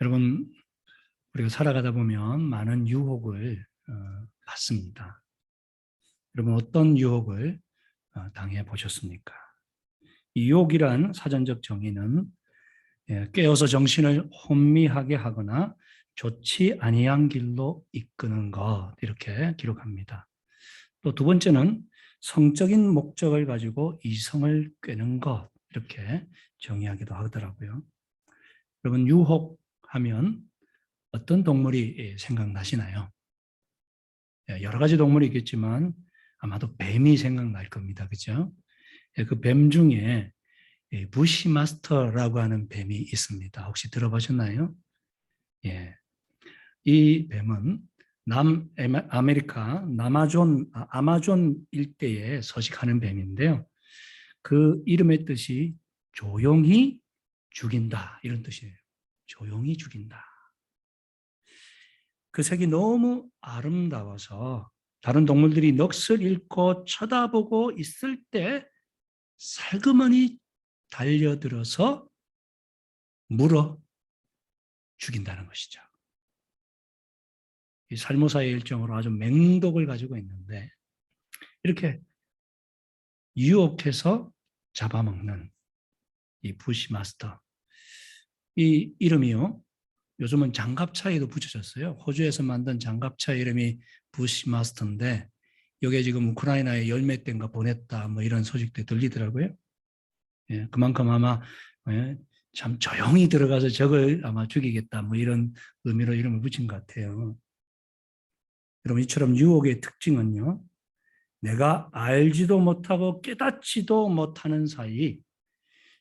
여러분, 우리가 살아가다 보면 많은 유혹을 받습니다. 여러분, 어떤 유혹을 당해 보셨습니까? 이 유혹이란 사전적 정의는 깨어서 정신을 혼미하게 하거나 좋지 아니한 길로 이끄는 것, 이렇게 기록합니다. 또 두 번째는 성적인 목적을 가지고 이성을 꿰는 것, 이렇게 정의하기도 하더라고요. 여러분, 유혹하면 어떤 동물이 생각나시나요? 여러 가지 동물이 있겠지만 아마도 뱀이 생각날 겁니다. 그죠? 그 뱀 중에 부시마스터라고 하는 뱀이 있습니다. 혹시 들어보셨나요? 예. 이 뱀은 남아메리카 아마존 일대에 서식하는 뱀인데요. 그 이름의 뜻이 조용히 죽인다, 이런 뜻이에요. 조용히 죽인다. 그 색이 너무 아름다워서 다른 동물들이 넋을 잃고 쳐다보고 있을 때 살그머니 달려들어서 물어 죽인다는 것이죠. 이 살모사의 일종으로 아주 맹독을 가지고 있는데 이렇게 유혹해서 잡아먹는 이 부시마스터. 이 이름이요, 요즘은 장갑차에도 붙여졌어요. 호주에서 만든 장갑차 이름이 부시마스터인데 여기에 지금 우크라이나에 열몇 대인가 보냈다, 뭐 이런 소식도 들리더라고요. 예, 그만큼 아마 참 조용히 들어가서 적을 아마 죽이겠다, 뭐 이런 의미로 이름을 붙인 것 같아요. 여러분, 이처럼 유혹의 특징은요, 내가 알지도 못하고 깨닫지도 못하는 사이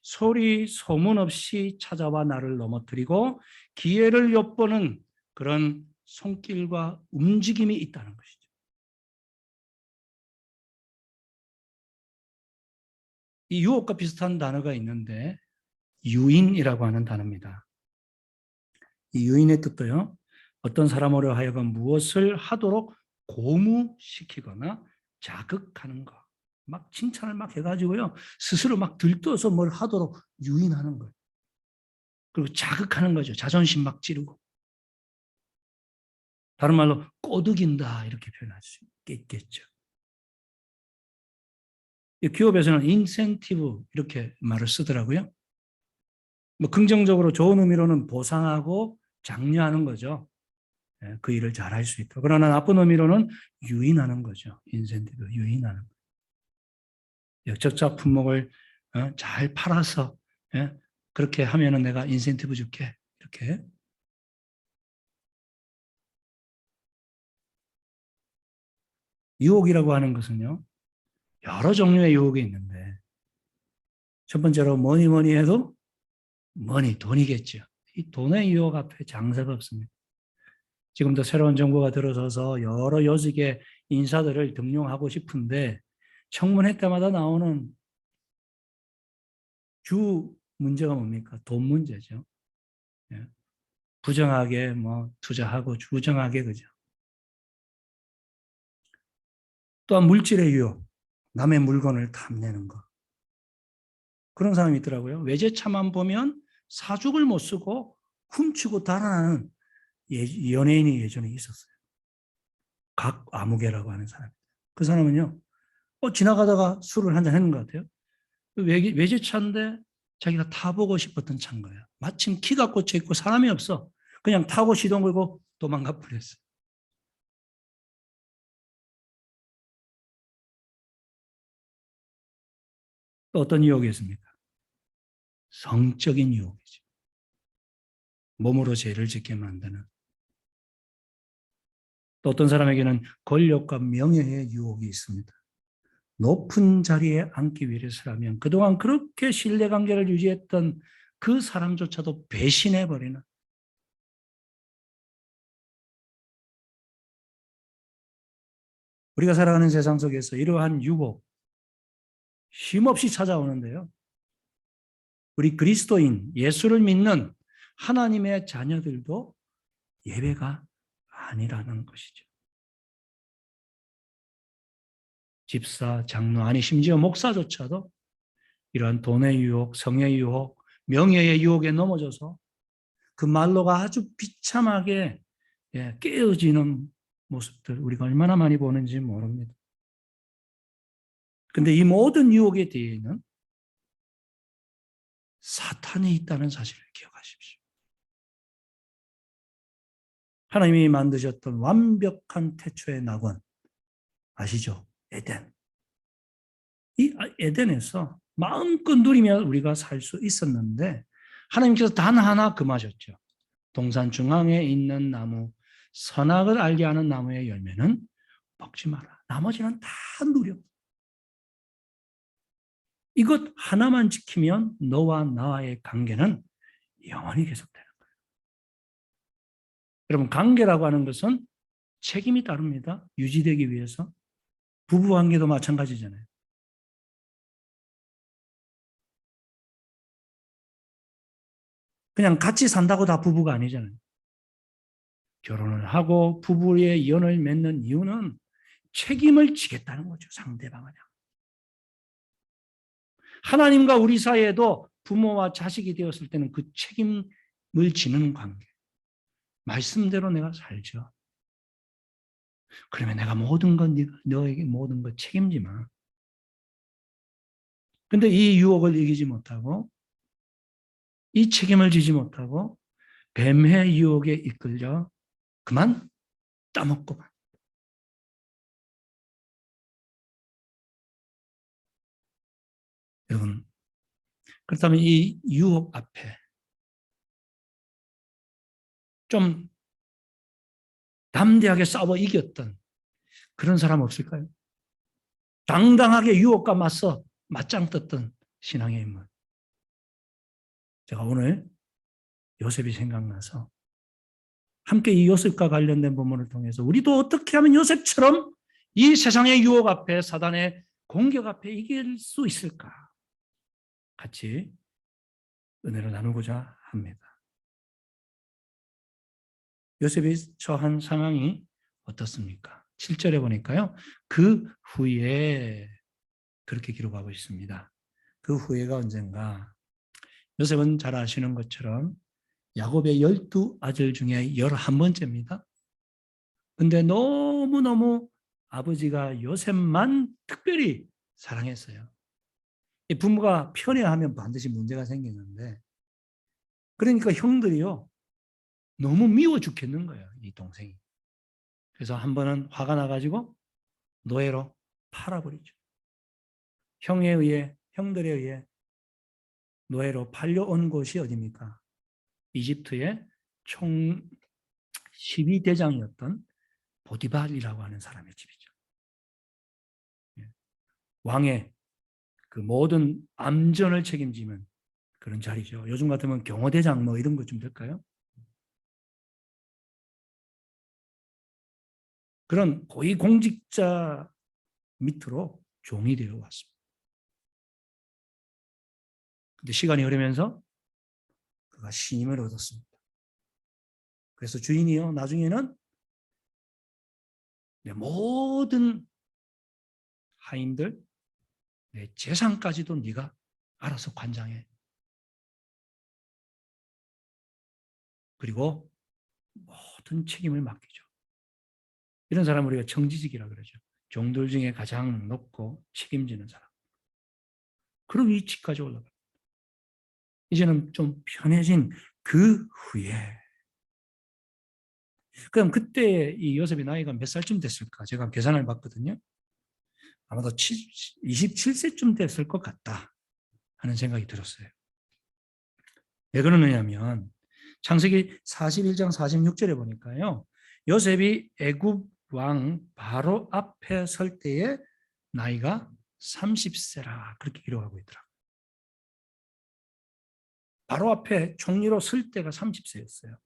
소리 소문 없이 찾아와 나를 넘어뜨리고 기회를 엿보는 그런 손길과 움직임이 있다는 것이죠. 이 유혹과 비슷한 단어가 있는데 유인이라고 하는 단어입니다. 이 유인의 뜻도요, 어떤 사람으로 하여금 무엇을 하도록 고무시키거나 자극하는 것. 막 칭찬을 막 해가지고요, 스스로 막 들떠서 뭘 하도록 유인하는 거예요. 그리고 자극하는 거죠. 자존심 막 찌르고. 다른 말로 꼬드긴다, 이렇게 표현할 수 있겠죠. 기업에서는 인센티브 이렇게 말을 쓰더라고요. 뭐 긍정적으로 좋은 의미로는 보상하고 장려하는 거죠. 그 일을 잘할 수 있도록. 그러나 나쁜 의미로는 유인하는 거죠. 인센티브, 유인하는 거. 역적자 품목을 잘 팔아서 그렇게 하면은 내가 인센티브 줄게, 이렇게. 유혹이라고 하는 것은요, 여러 종류의 유혹이 있는데 첫 번째로 뭐니 뭐니 해도 돈이겠죠. 이 돈의 유혹 앞에 장사가 없습니다. 지금도 새로운 정부가 들어서서 여러 요직의 인사들을 등용하고 싶은데 청문회 때마다 나오는 주 문제가 뭡니까? 돈 문제죠. 예. 부정하게 뭐 투자하고 부정하게, 그죠? 또한 물질의 유혹, 남의 물건을 탐내는 것. 그런 사람이 있더라고요. 외제차만 보면 사죽을 못 쓰고 훔치고 달아나는 연예인이 예전에 있었어요. 각아무개라고 하는 사람. 그 사람은요, 지나가다가 술을 한잔 했는 것 같아요. 외제차인데 자기가 타보고 싶었던 차인 거예요. 마침 키가 꽂혀 있고 사람이 없어. 그냥 타고 시동 걸고 도망가 버렸어요. 또 어떤 유혹이 있습니까? 성적인 유혹이죠. 몸으로 죄를 짓게 만드는. 또 어떤 사람에게는 권력과 명예의 유혹이 있습니다. 높은 자리에 앉기 위해서라면 그동안 그렇게 신뢰관계를 유지했던 그 사람조차도 배신해버리는. 우리가 살아가는 세상 속에서 이러한 유혹 쉼없이 찾아오는데요. 우리 그리스도인, 예수를 믿는 하나님의 자녀들도 예외가 아니라는 것이죠. 집사, 장로, 아니 심지어 목사조차도 이러한 돈의 유혹, 성의 유혹, 명예의 유혹에 넘어져서 그 말로가 아주 비참하게 깨어지는 모습들 우리가 얼마나 많이 보는지 모릅니다. 근데 이 모든 유혹에 대해는 사탄이 있다는 사실을 기억하십시오. 하나님이 만드셨던 완벽한 태초의 낙원 아시죠? 에덴. 이 에덴에서 마음껏 누리며 우리가 살 수 있었는데 하나님께서 단 하나 금하셨죠. 동산 중앙에 있는 나무, 선악을 알게 하는 나무의 열매는 먹지 마라. 나머지는 다 누려. 이것 하나만 지키면 너와 나와의 관계는 영원히 계속되는 거예요. 여러분, 관계라고 하는 것은 책임이 따릅니다. 유지되기 위해서. 부부관계도 마찬가지잖아요. 그냥 같이 산다고 다 부부가 아니잖아요. 결혼을 하고 부부의 연을 맺는 이유는 책임을 지겠다는 거죠. 상대방을. 하나님과 우리 사이에도 부모와 자식이 되었을 때는 그 책임을 지는 관계. 말씀대로 내가 살죠. 그러면 내가 모든 건 너에게 모든 걸 책임지마. 근데 이 유혹을 이기지 못하고 이 책임을 지지 못하고 뱀의 유혹에 이끌려 그만 따먹고만. 여러분, 그렇다면 이 유혹 앞에 좀 담대하게 싸워 이겼던 그런 사람 없을까요? 당당하게 유혹과 맞서 맞짱 떴던 신앙의 인물. 제가 오늘 요셉이 생각나서 함께 이 요셉과 관련된 본문을 통해서 우리도 어떻게 하면 요셉처럼 이 세상의 유혹 앞에 사단의 공격 앞에 이길 수 있을까? 같이 은혜를 나누고자 합니다. 요셉이 처한 상황이 어떻습니까? 7절에 보니까요. 그 후에 그렇게 기록하고 있습니다. 그 후에가 언젠가 요셉은 잘 아시는 것처럼 야곱의 12아들 중에 11번째입니다. 근데 너무너무 아버지가 요셉만 특별히 사랑했어요. 부모가 편애하면 반드시 문제가 생기는데 그러니까 형들이요. 너무 미워 죽겠는 거예요. 이 동생이. 그래서 한 번은 화가 나가지고 노예로 팔아버리죠. 형들에 의해 노예로 팔려온 곳이 어디입니까? 이집트의 총 12대장이었던 보디발이라고 하는 사람의 집이죠. 왕의 그 모든 암전을 책임지는 그런 자리죠. 요즘 같으면 경호대장 뭐 이런 것 좀 될까요? 그런 고위공직자 밑으로 종이 되어 왔습니다. 근데 시간이 흐르면서 그가 신임을 얻었습니다. 그래서 주인이요, 나중에는 내 모든 하인들, 내 재산까지도 네가 알아서 관장해. 그리고 모든 책임을 맡기죠. 이런 사람을 우리가 청지직이라고 그러죠. 종들 중에 가장 높고 책임지는 사람. 그런 위치까지 올라가요. 이제는 좀 편해진 그 후에. 그럼 그때 이 요셉의 나이가 몇 살쯤 됐을까? 제가 계산을 봤거든요. 아마도 27세쯤 됐을 것 같다 하는 생각이 들었어요. 왜 그러느냐면 창세기 41장 46절에 보니까요. 요셉이 애굽 왕 바로 앞에 설 때의 나이가 30세라 그렇게 기록하고 있더라고요. 바로 앞에 총리로 설 때가 30세였어요.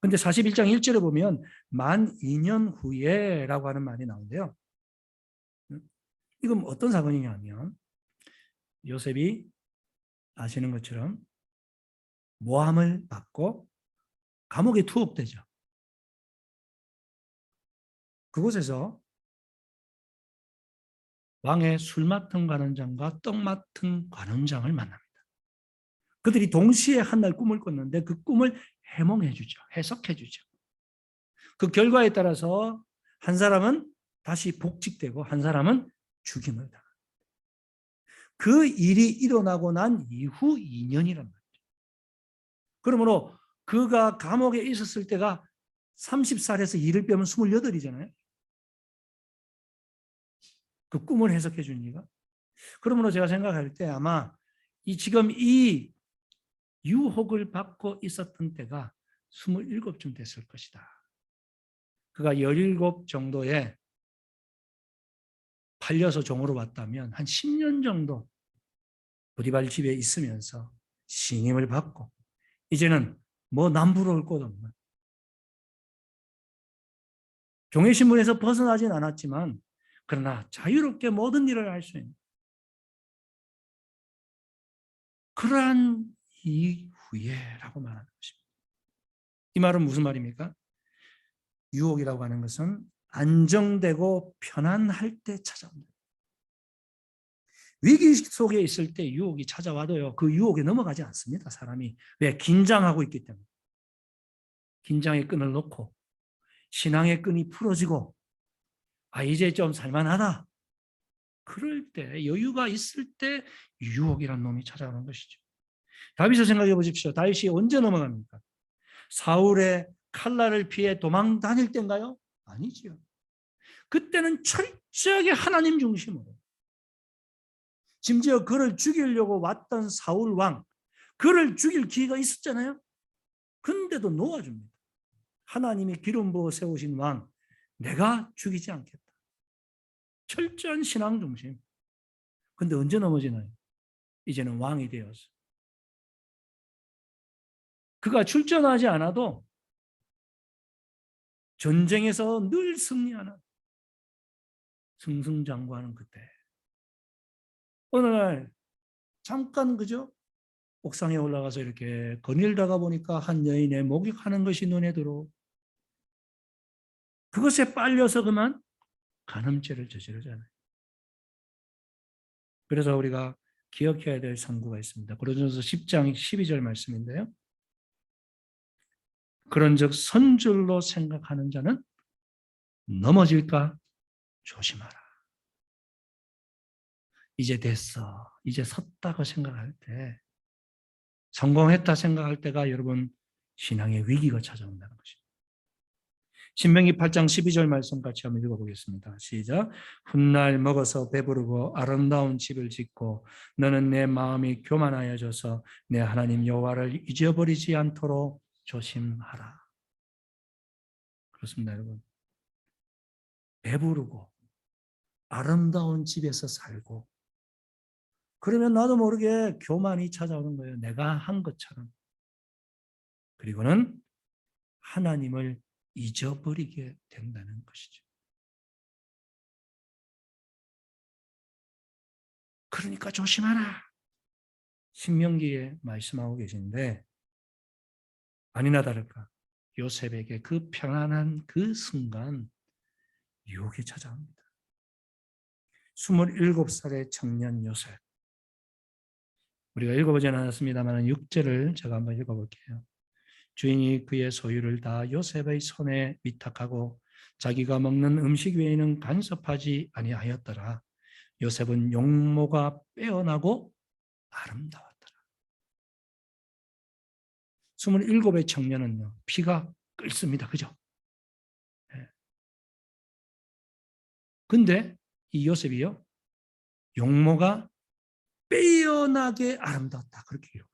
근데 41장 1절에 보면 만 2년 후에라고 하는 말이 나오는데요. 이건 어떤 사건이냐면 요셉이 아시는 것처럼 모함을 받고 감옥에 투옥되죠. 그곳에서 왕의 술 맡은 관원장과 떡 맡은 관원장을 만납니다. 그들이 동시에 한 날 꿈을 꿨는데 그 꿈을 해몽해 주죠. 해석해 주죠. 그 결과에 따라서 한 사람은 다시 복직되고 한 사람은 죽임을 당합니다. 그 일이 일어나고 난 이후 2년이란 말이죠. 그러므로 그가 감옥에 있었을 때가 30살에서 이를 빼면 28이잖아요. 그 꿈을 해석해 준 이가. 그러므로 제가 생각할 때 아마 지금 이 유혹을 받고 있었던 때가 27쯤 됐을 것이다. 그가 17 정도에 팔려서 종으로 왔다면 한 10년 정도 보디발 집에 있으면서 신임을 받고 이제는 뭐 남부러울 곳 없는 종의 신분에서 벗어나진 않았지만 그러나 자유롭게 모든 일을 할 수 있는 그러한 이후에라고 말하는 것입니다. 이 말은 무슨 말입니까? 유혹이라고 하는 것은 안정되고 편안할 때 찾아옵니다. 위기 속에 있을 때 유혹이 찾아와도요, 그 유혹에 넘어가지 않습니다. 사람이. 왜? 긴장하고 있기 때문에. 긴장의 끈을 놓고 신앙의 끈이 풀어지고 이제 좀 살만하다. 그럴 때 여유가 있을 때 유혹이란 놈이 찾아오는 것이죠. 다윗을 생각해 보십시오. 다윗이 언제 넘어갑니까? 사울의 칼날을 피해 도망 다닐 때인가요? 아니지요. 그때는 철저하게 하나님 중심으로 심지어 그를 죽이려고 왔던 사울 왕, 그를 죽일 기회가 있었잖아요. 근데도 놓아줍니다. 하나님이 기름 부어 세우신 왕, 내가 죽이지 않겠다. 철저한 신앙 중심. 근데 언제 넘어지나요? 이제는 왕이 되어서. 그가 출전하지 않아도 전쟁에서 늘 승리하는 승승장구하는 그때. 어느 날 잠깐 그죠? 옥상에 올라가서 이렇게 거닐다가 보니까 한 여인의 목욕하는 것이 눈에 들어. 그것에 빨려서 그만 간음죄를 저지르잖아요. 그래서 우리가 기억해야 될 선구가 있습니다. 고린도전서 10장 12절 말씀인데요. 그런즉 선줄로 생각하는 자는 넘어질까 조심하라. 이제 됐어. 이제 섰다고 생각할 때, 성공했다 생각할 때가 여러분 신앙의 위기가 찾아온다는 것입니다. 신명기 8장 12절 말씀 같이 한번 읽어보겠습니다. 시작. 훗날 먹어서 배부르고 아름다운 집을 짓고 너는 내 마음이 교만하여져서 내 하나님 여호와를 잊어버리지 않도록 조심하라. 그렇습니다, 여러분. 배부르고 아름다운 집에서 살고 그러면 나도 모르게 교만이 찾아오는 거예요. 내가 한 것처럼. 그리고는 하나님을 잊어버리게 된다는 것이죠. 그러니까 조심하라. 신명기에 말씀하고 계신데 아니나 다를까 요셉에게 그 편안한 그 순간 유혹이 찾아옵니다. 27살의 청년 요셉. 우리가 읽어보지는 않았습니다만 6절을 제가 한번 읽어볼게요. 주인이 그의 소유를 다 요셉의 손에 위탁하고 자기가 먹는 음식 외에는 간섭하지 아니하였더라. 요셉은 용모가 빼어나고 아름다웠더라. 27의 청년은요, 피가 끓습니다. 그죠? 네. 근데 이 요셉이요, 용모가 빼어나게 아름다웠다. 그렇게 기록.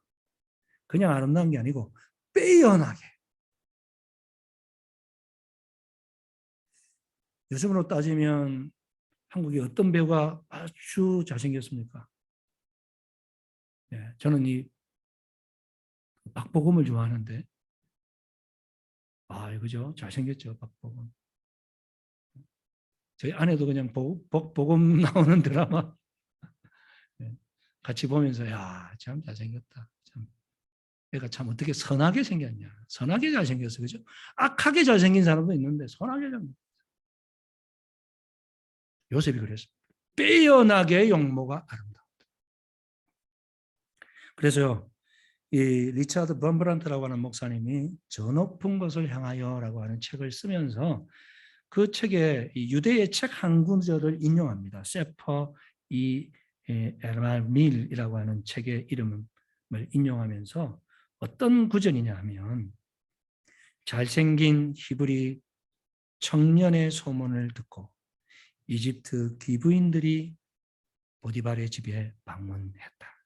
그냥 아름다운 게 아니고 빼어나게. 요즘으로 따지면 한국의 어떤 배우가 아주 잘생겼습니까? 네, 저는 이 박보검을 좋아하는데, 그죠? 잘생겼죠, 박보검. 저희 아내도 그냥 보검 나오는 드라마 네, 같이 보면서, 야, 참 잘생겼다. 참. 애가 참 어떻게 선하게 생겼냐. 선하게 잘생겼어, 그죠? 악하게 잘생긴 사람도 있는데, 선하게 잘생겼어. 요셉이 그랬습니다. 빼어나게 용모가 아름다웠다. 그래서요, 이 리차드 범브란트라고 하는 목사님이 저 높은 곳을 향하여라고 하는 책을 쓰면서 그 책에 유대의 책 한 구절을 인용합니다. 세퍼 이 에르말 밀이라고 하는 책의 이름을 인용하면서 어떤 구절이냐 하면 잘생긴 히브리 청년의 소문을 듣고 이집트 기부인들이 보디발의 집에 방문했다.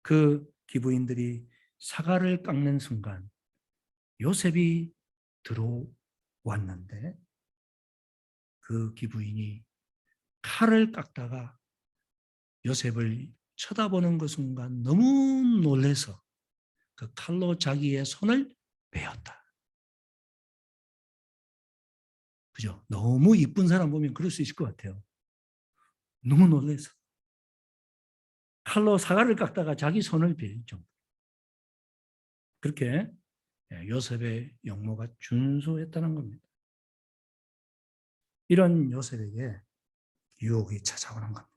그 기부인들이 사과를 깎는 순간 요셉이 들어왔는데 그 기부인이 칼을 깎다가 요셉을 쳐다보는 그 순간 너무 놀라서 그 칼로 자기의 손을 베었다. 그죠? 너무 이쁜 사람 보면 그럴 수 있을 것 같아요. 너무 놀라서 칼로 사과를 깎다가 자기 손을 베인 정도. 그렇게 요셉의 용모가 준수했다는 겁니다. 이런 요셉에게 유혹이 찾아오는 겁니다.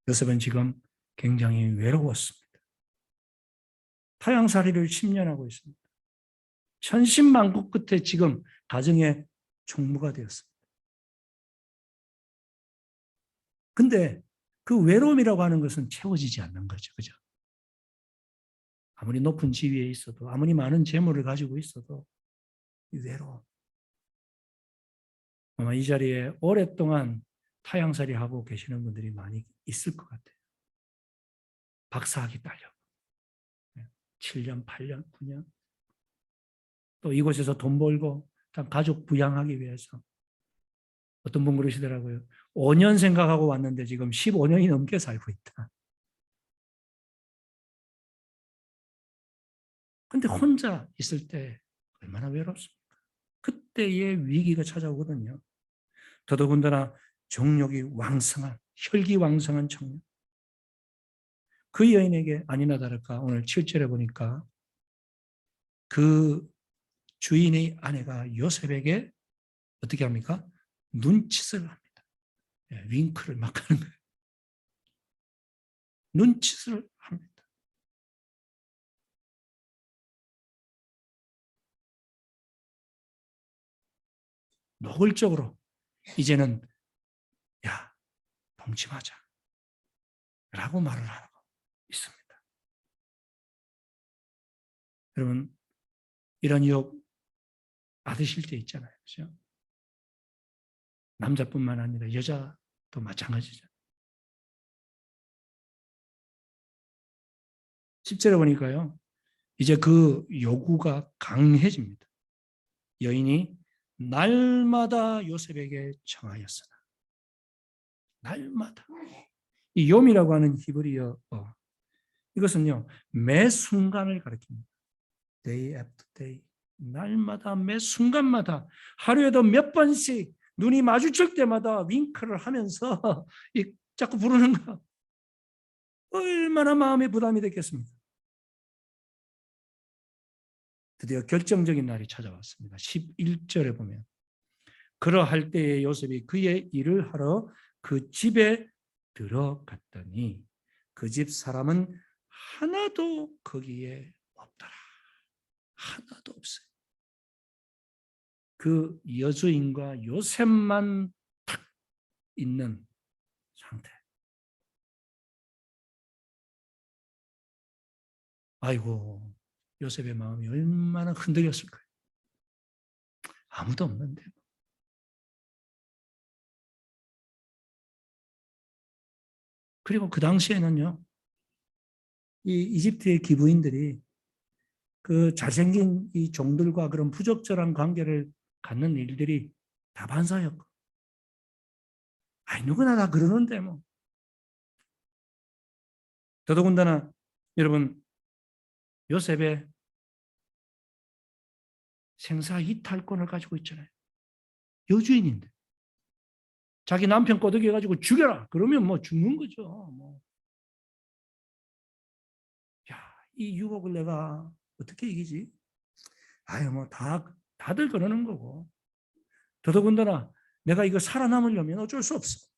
요셉은 지금 굉장히 외로웠습니다. 타향살이를 10년 하고 있습니다. 천신만고 끝에 지금 가정의 총무가 되었습니다. 근데 그 외로움이라고 하는 것은 채워지지 않는 거죠. 그죠? 아무리 높은 지위에 있어도, 아무리 많은 재물을 가지고 있어도 외로움. 아마 이 자리에 오랫동안 타향살이 하고 계시는 분들이 많이 있을 것 같아요. 박사학위 따려고 7년, 8년, 9년 또 이곳에서 돈 벌고 가족 부양하기 위해서 어떤 분 그러시더라고요. 5년 생각하고 왔는데 지금 15년이 넘게 살고 있다. 근데 혼자 있을 때 얼마나 외롭습니까? 그때의 위기가 찾아오거든요. 더더군다나 정욕이 왕성한, 혈기왕성한 청년. 그 여인에게 아니나 다를까 오늘 7절에 보니까 그 주인의 아내가 요셉에게 어떻게 합니까? 눈짓을 합니다. 윙크를 막 하는 거예요. 눈짓을 합니다. 노골적으로 이제는 야, 동침하자 라고 말을 하고 있습니다. 여러분 이런 유혹 받으실 때 있잖아요. 그렇죠? 남자뿐만 아니라 여자도 마찬가지죠. 10절에 보니까요. 이제 그 요구가 강해집니다. 여인이 날마다 요셉에게 청하였으나 날마다 이 욤이라고 하는 히브리어 이것은요 매 순간을 가리킵니다. Day after day 날마다 매 순간마다 하루에도 몇 번씩 눈이 마주칠 때마다 윙크를 하면서 자꾸 부르는 거 얼마나 마음에 부담이 됐겠습니까? 드디어 결정적인 날이 찾아왔습니다. 11절에 보면 그러할 때에 요셉이 그의 일을 하러 그 집에 들어갔더니 그 집 사람은 하나도 거기에 없더라. 하나도 없어요. 그 여주인과 요셉만 탁 있는 상태. 아이고 요셉의 마음이 얼마나 흔들렸을 거예요. 아무도 없는데. 그리고 그 당시에는요. 이 이집트의 기부인들이 그 잘생긴 이 종들과 그런 부적절한 관계를 갖는 일들이 다반사였고, 아니 누구나 다 그러는데 뭐. 더더군다나 여러분 요셉의 생사 이탈권을 가지고 있잖아요. 여주인인데 자기 남편 꼬드겨 가지고 죽여라. 그러면 뭐 죽는 거죠. 뭐. 야, 이 유혹을 내가 어떻게 이기지? 아유 뭐 다들 그러는 거고. 더더군다나 내가 이거 살아남으려면 어쩔 수 없어.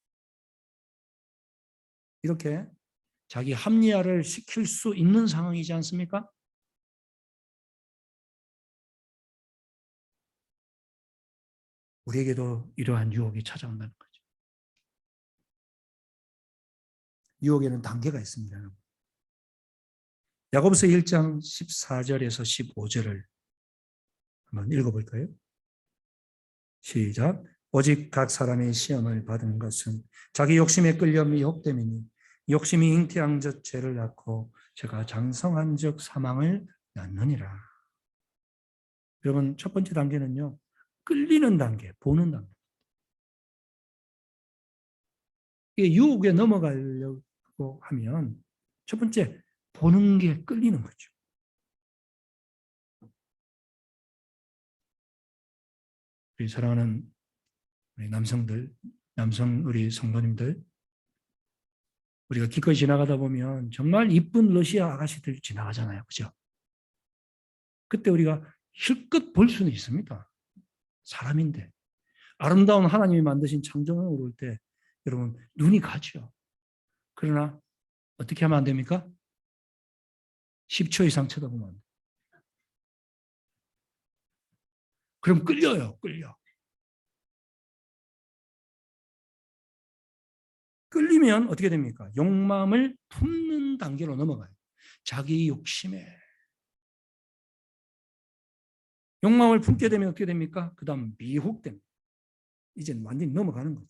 이렇게 자기 합리화를 시킬 수 있는 상황이지 않습니까? 우리에게도 이러한 유혹이 찾아온다는 거죠. 유혹에는 단계가 있습니다. 야고보서 1장 14절에서 15절을 한번 읽어볼까요? 시작. 오직 각 사람의 시험을 받은 것은 자기 욕심에 끌려 미혹됨이니 욕심이 잉태한 즉 죄를 낳고 죄가 장성한 즉 사망을 낳느니라. 여러분, 첫 번째 단계는요, 끌리는 단계, 보는 단계. 이게 유혹에 넘어가려고 하면 첫 번째, 보는 게 끌리는 거죠. 우리 사랑하는 우리 남성들, 우리 성도님들, 우리가 길거리 지나가다 보면 정말 이쁜 러시아 아가씨들 지나가잖아요. 그죠? 그때 우리가 실컷 볼 수는 있습니다. 사람인데. 아름다운 하나님이 만드신 창조물을 볼 때 여러분 눈이 가죠. 그러나 어떻게 하면 안 됩니까? 10초 이상 쳐다보면 안 돼요. 그럼 끌려요. 끌리면 어떻게 됩니까? 욕망을 품는 단계로 넘어가요. 자기 욕심에. 욕망을 품게 되면 어떻게 됩니까? 그 다음 미혹됩니다. 이제 완전히 넘어가는 거죠.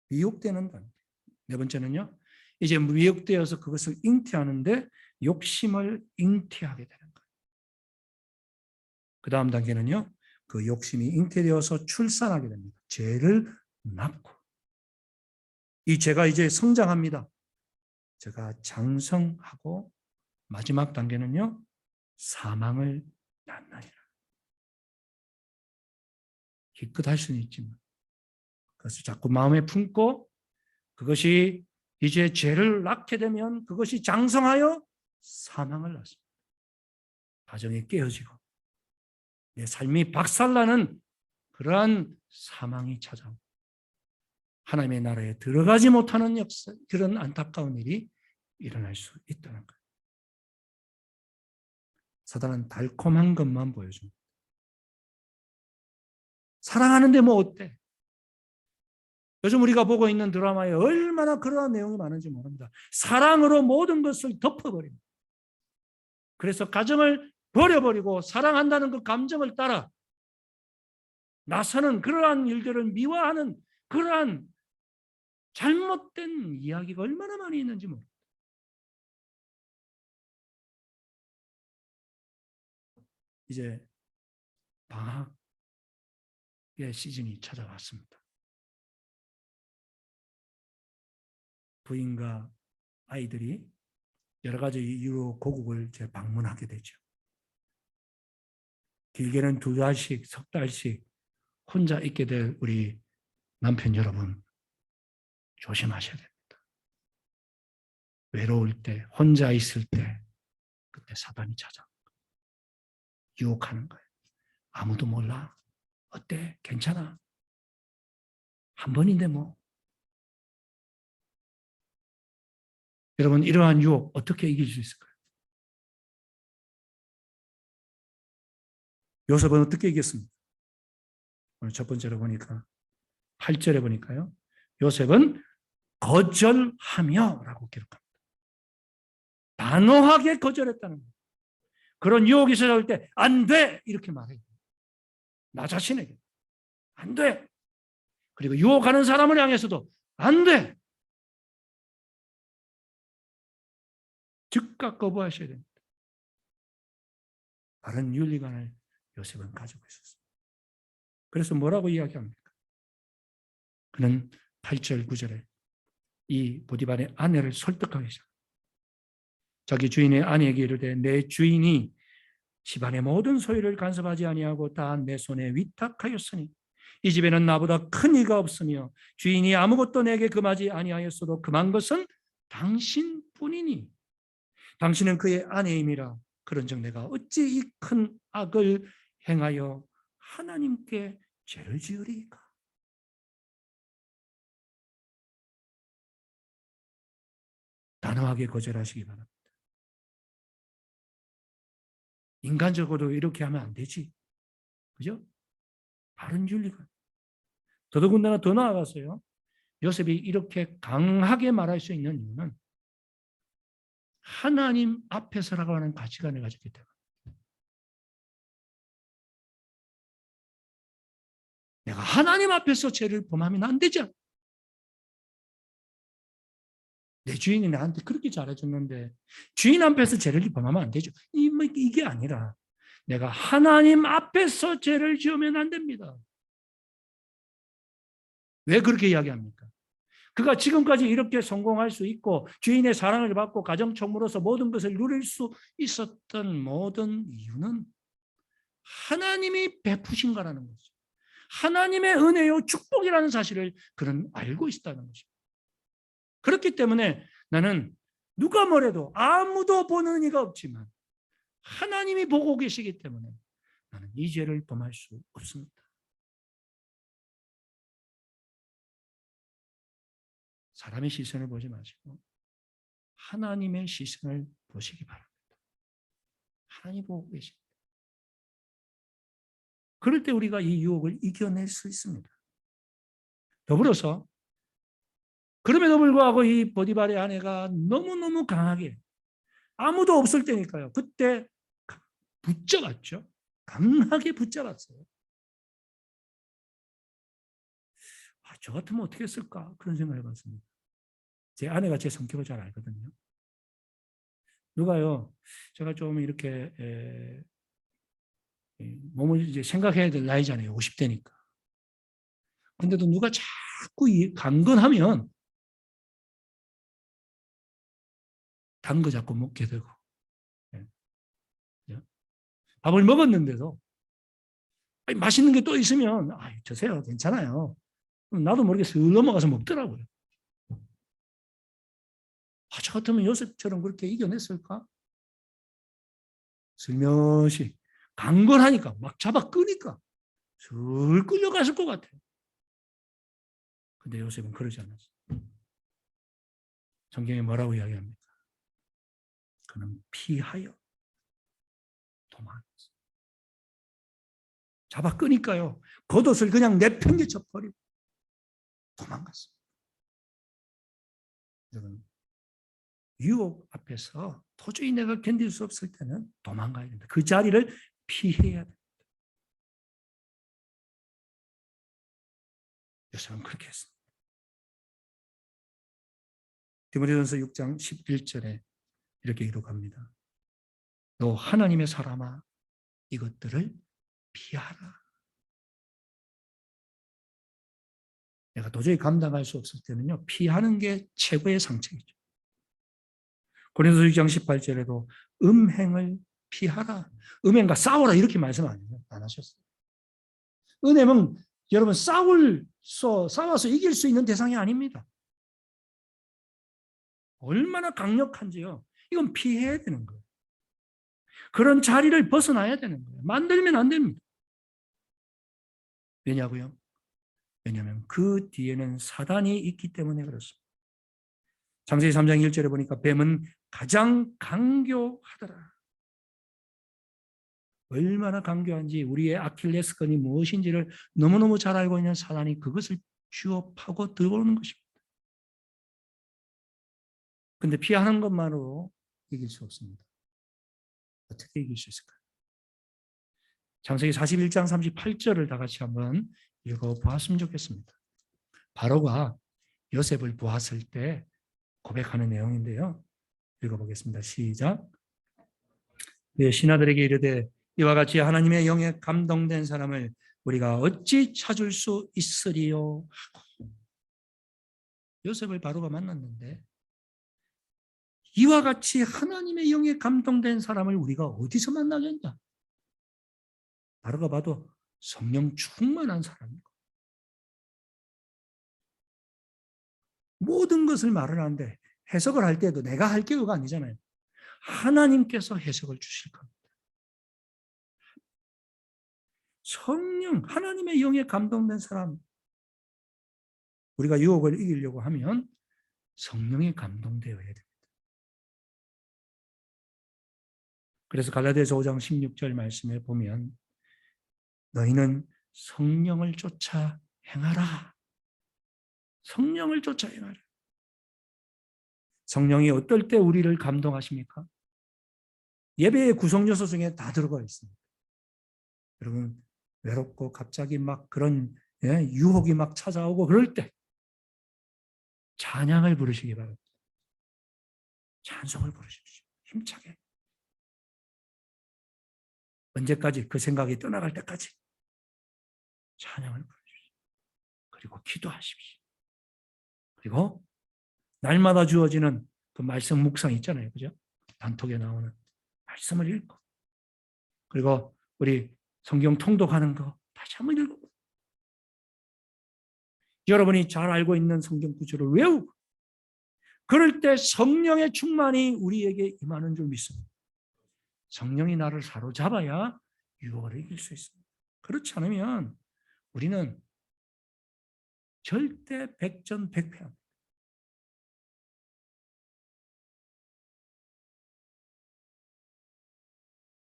미혹되는 단계. 네 번째는요. 이제 미혹되어서 그것을 잉태하는데 욕심을 잉태하게 되는 거예요. 그 다음 단계는요. 그 욕심이 잉태되어서 출산하게 됩니다. 죄를 낳고. 이 죄가 이제 성장합니다. 죄가 장성하고 마지막 단계는요. 사망을 낳느니라. 기껏 할 수는 있지만 그것을 자꾸 마음에 품고 그것이 이제 죄를 낳게 되면 그것이 장성하여 사망을 낳습니다. 가정이 깨어지고 내 삶이 박살나는 그러한 사망이 찾아옵니다. 하나님의 나라에 들어가지 못하는 역사, 그런 안타까운 일이 일어날 수 있다는 거예요. 사단은 달콤한 것만 보여줍니다. 사랑하는데 뭐 어때? 요즘 우리가 보고 있는 드라마에 얼마나 그러한 내용이 많은지 모릅니다. 사랑으로 모든 것을 덮어버립니다. 그래서 가정을 버려버리고 사랑한다는 그 감정을 따라 나서는 그러한 일들을 미화하는 그러한 잘못된 이야기가 얼마나 많이 있는지 모릅니다. 이제 방학의 시즌이 찾아왔습니다. 부인과 아이들이 여러 가지 이유로 고국을 방문하게 되죠. 길게는 2달씩, 석 달씩 혼자 있게 될 우리 남편 여러분 조심하셔야 됩니다. 외로울 때, 혼자 있을 때 그때 사단이 찾아옵니다. 유혹하는 거예요. 아무도 몰라. 어때? 괜찮아? 한 번인데 뭐. 여러분 이러한 유혹 어떻게 이길 수 있을까요? 요셉은 어떻게 이겼습니까? 오늘 첫 번째로 보니까 8절에 보니까요. 요셉은 거절하며 라고 기록합니다. 단호하게 거절했다는 거예요. 그런 유혹이 찾아올 때 안 돼! 이렇게 말해요. 나 자신에게 안 돼! 그리고 유혹하는 사람을 향해서도 안 돼! 즉각 거부하셔야 됩니다. 바른 윤리관을 요셉은 가지고 있었습니다. 그래서 뭐라고 이야기합니까? 그는 8절 9절에 이 보디발의 아내를 설득하기 시작합니다. 자기 주인의 아내에게 이르되 내 주인이 집안의 모든 소유를 간섭하지 아니하고 다 내 손에 위탁하였으니 이 집에는 나보다 큰 이가 없으며 주인이 아무것도 내게 금하지 아니하였어도 금한 것은 당신뿐이니 당신은 그의 아내임이라. 그런즉 내가 어찌 이 큰 악을 행하여 하나님께 죄를 지으리까? 단호하게 거절하시기 바랍니다. 인간적으로 이렇게 하면 안 되지. 그죠? 바른 진리가. 더더군다나 더 나아가서요. 요셉이 이렇게 강하게 말할 수 있는 이유는 하나님 앞에서라고 하는 가치관을 가졌기 때문에. 내가 하나님 앞에서 죄를 범하면 안 되지. 내 주인이 나한테 그렇게 잘해줬는데 주인 앞에서 죄를 범하면 안 되죠. 이게 아니라 내가 하나님 앞에서 죄를 지으면 안 됩니다. 왜 그렇게 이야기합니까? 그가 지금까지 이렇게 성공할 수 있고 주인의 사랑을 받고 가정총무로서 모든 것을 누릴 수 있었던 모든 이유는 하나님이 베푸신 거라는 거죠. 하나님의 은혜요 축복이라는 사실을 그는 알고 있다는 것입니다. 그렇기 때문에 나는 누가 뭐래도 아무도 보는 이가 없지만 하나님이 보고 계시기 때문에 나는 이 죄를 범할 수 없습니다. 사람의 시선을 보지 마시고 하나님의 시선을 보시기 바랍니다. 하나님 보고 계십니다. 그럴 때 우리가 이 유혹을 이겨낼 수 있습니다. 더불어서 그럼에도 불구하고 이 보디발의 아내가 너무너무 강하게 아무도 없을 때니까요. 그때 붙잡았죠. 강하게 붙잡았어요. 저 같으면 어떻게 했을까? 그런 생각을 해봤습니다. 제 아내가 제 성격을 잘 알거든요. 누가요, 제가 좀 이렇게 몸을 이제 생각해야 될 나이잖아요. 50대니까. 근데도 누가 자꾸 강건하면 단 거 자꾸 먹게 되고. 밥을 먹었는데도 맛있는 게 또 있으면 드세요. 괜찮아요. 나도 모르게 슥 넘어가서 먹더라고요. 저 같으면 요셉처럼 그렇게 이겨냈을까? 슬며시 강건하니까 막 잡아 끄니까 슬 끌려갔을 것 같아요. 근데 요셉은 그러지 않았어요. 성경에 뭐라고 이야기합니까? 그는 피하여 도망했어요. 잡아 끄니까요. 겉옷을 그냥 내팽개쳐 버리고 도망갔어요. 여러분, 유혹 앞에서 도저히 내가 견딜 수 없을 때는 도망가야 된다. 그 자리를 피해야 된다. 요셉은 그렇게 했습니다. 디모데전서 6장 11절에 이렇게 기록합니다. 너 하나님의 사람아 이것들을 피하라. 내가 도저히 감당할 수 없을 때는요. 피하는 게 최고의 상책이죠. 고린도서 6장 18절에도 음행을 피하라. 음행과 싸워라 이렇게 말씀 안 하셨어요. 은혜는 여러분 싸워서 이길 수 있는 대상이 아닙니다. 얼마나 강력한지요. 이건 피해야 되는 거예요. 그런 자리를 벗어나야 되는 거예요. 만들면 안 됩니다. 왜냐고요? 왜냐하면 그 뒤에는 사단이 있기 때문에 그렇습니다. 창세기 3장 1절에 보니까 뱀은 가장 강교하더라. 얼마나 강교한지 우리의 아킬레스건이 무엇인지를 너무너무 잘 알고 있는 사단이 그것을 쥐어 파고 들어오는 것입니다. 근데 피하는 것만으로 이길 수 없습니다. 어떻게 이길 수 있을까요? 창세기 41장 38절을 다 같이 한번 읽어보았으면 좋겠습니다. 바로가 요셉을 보았을 때 고백하는 내용인데요. 읽어보겠습니다. 시작. 신하들에게 이르되 이와 같이 하나님의 영에 감동된 사람을 우리가 어찌 찾을 수 있으리요? 하고 요셉을 바로가 만났는데 이와 같이 하나님의 영에 감동된 사람을 우리가 어디서 만나겠냐? 바로가 봐도 성령 충만한 사람이고 모든 것을 말을 하는데 해석을 할 때도 내가 할 게요가 아니잖아요. 하나님께서 해석을 주실 겁니다. 성령, 하나님의 영에 감동된 사람, 우리가 유혹을 이기려고 하면 성령에 감동되어야 됩니다. 그래서 갈라디아서 5장 16절 말씀에 보면 너희는 성령을 쫓아 행하라. 성령을 쫓아 행하라. 성령이 어떨 때 우리를 감동하십니까? 예배의 구성 요소 중에 다 들어가 있습니다. 여러분, 외롭고 갑자기 막 그런 유혹이 막 찾아오고 그럴 때 찬양을 부르시기 바랍니다. 찬송을 부르십시오. 힘차게. 언제까지? 그 생각이 떠나갈 때까지 찬양을 부르십시오. 그리고 기도하십시오. 그리고 날마다 주어지는 그 말씀 묵상 있잖아요. 그죠? 단톡에 나오는 말씀을 읽고, 그리고 우리 성경 통독하는 거 다시 한번 읽고, 여러분이 잘 알고 있는 성경 구절을 외우고, 그럴 때 성령의 충만이 우리에게 임하는 줄 믿습니다. 성령이 나를 사로잡아야 유혹을 이길 수 있습니다. 그렇지 않으면 우리는 절대 백전백패합니다.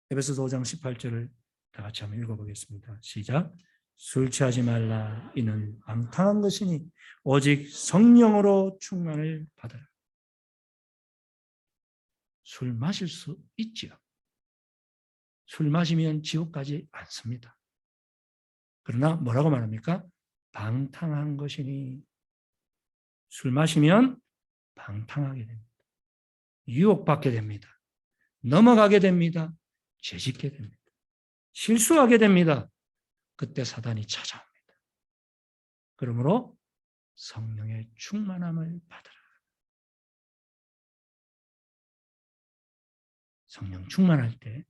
에베소서 5장 18절을 다 같이 한번 읽어보겠습니다. 시작. 술 취하지 말라. 이는 방탕한 것이니 오직 성령으로 충만을 받아라. 술 마실 수 있지요. 술 마시면 지옥 가지 않습니다. 그러나 뭐라고 말합니까? 방탕한 것이니. 술 마시면 방탕하게 됩니다. 유혹받게 됩니다. 넘어가게 됩니다. 죄짓게 됩니다. 실수하게 됩니다. 그때 사단이 찾아옵니다. 그러므로 성령의 충만함을 받으라. 성령 충만할 때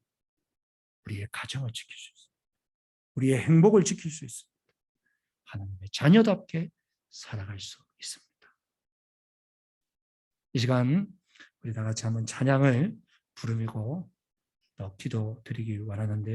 우리의 가정을 지킬 수 있습니다. 우리의 행복을 지킬 수 있습니다. 하나님의 자녀답게 살아갈 수 있습니다. 이 시간 우리 다 같이 한번 찬양을 부르고 또 기도 드리기 원하는데요.